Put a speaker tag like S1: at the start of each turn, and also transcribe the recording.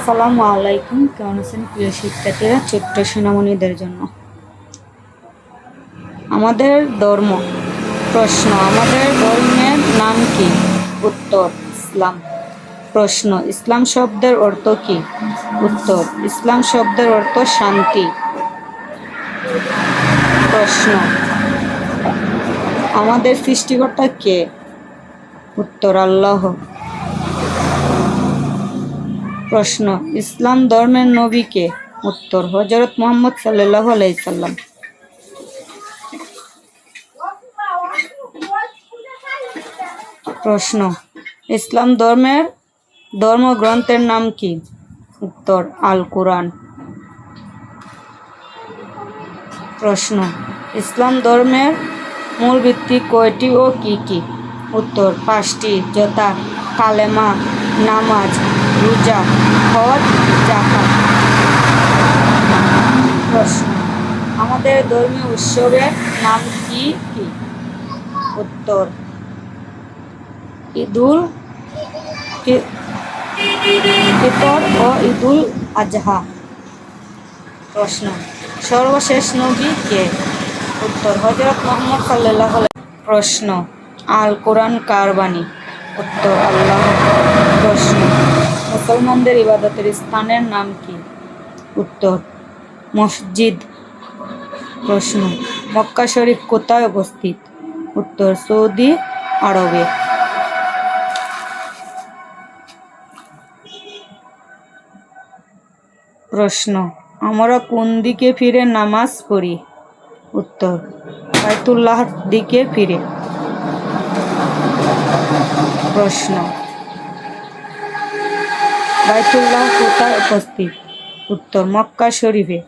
S1: আসসালামু আলাইকুম। কেমন আছেন প্রিয় শিক্ষার্থীরা? ছোট্ট সোনামণিদের জন্য আমাদের ধর্ম। প্রশ্ন: আমাদের ধর্মের নাম কি? উত্তর: ইসলাম। প্রশ্ন: ইসলাম শব্দের অর্থ কি? উত্তর: ইসলাম শব্দের অর্থ শান্তি। প্রশ্ন: আমাদের সৃষ্টিকর্তা কে? উত্তর: আল্লাহ। প্রশ্ন: ইসলাম ধর্মের নবী কে? উত্তর: হযরত মুহাম্মদ সাল্লাল্লাহু আলাইহি সাল্লাম। প্রশ্ন: ইসলাম ধর্মের ধর্মগ্রন্থের নাম কি? উত্তর: আল কুরআন। প্রশ্ন: ইসলাম ধর্মের মূল ভিত্তি কয়টি ও কি কি? উত্তর: 5টি, যথা কালেমা, নামাজ, রোজা, হজ, যাকাত। প্রশ্ন: আমাদের ধর্মীয় উৎসবের নাম কি কি? উত্তর: ঈদুল ফিতর ও ঈদুল আজহা। প্রশ্ন: সর্বশেষ নবী কে? উত্তর: হযরত মুহাম্মদ সাল্লাল্লাহু আলাইহি ওয়াসাল্লাম। প্রশ্ন: আল কুরআন কার বাণী? উত্তর: আল্লাহ। প্রশ্ন: মুসলমানদের ইবাদতের স্থানের নাম কি? উত্তর: মসজিদ। প্রশ্ন: মক্কা শরীফ কোথায় অবস্থিত? উত্তর: সৌদি আরবে। প্রশ্ন: আমরা কোন দিকে ফিরে নামাজ পড়ি? উত্তর: বাইতুল্লাহর দিকে ফিরে। প্রশ্ন: বাইতুল্লাহ কোথায় অবস্থিত? উত্তর: মক্কা শরীফে।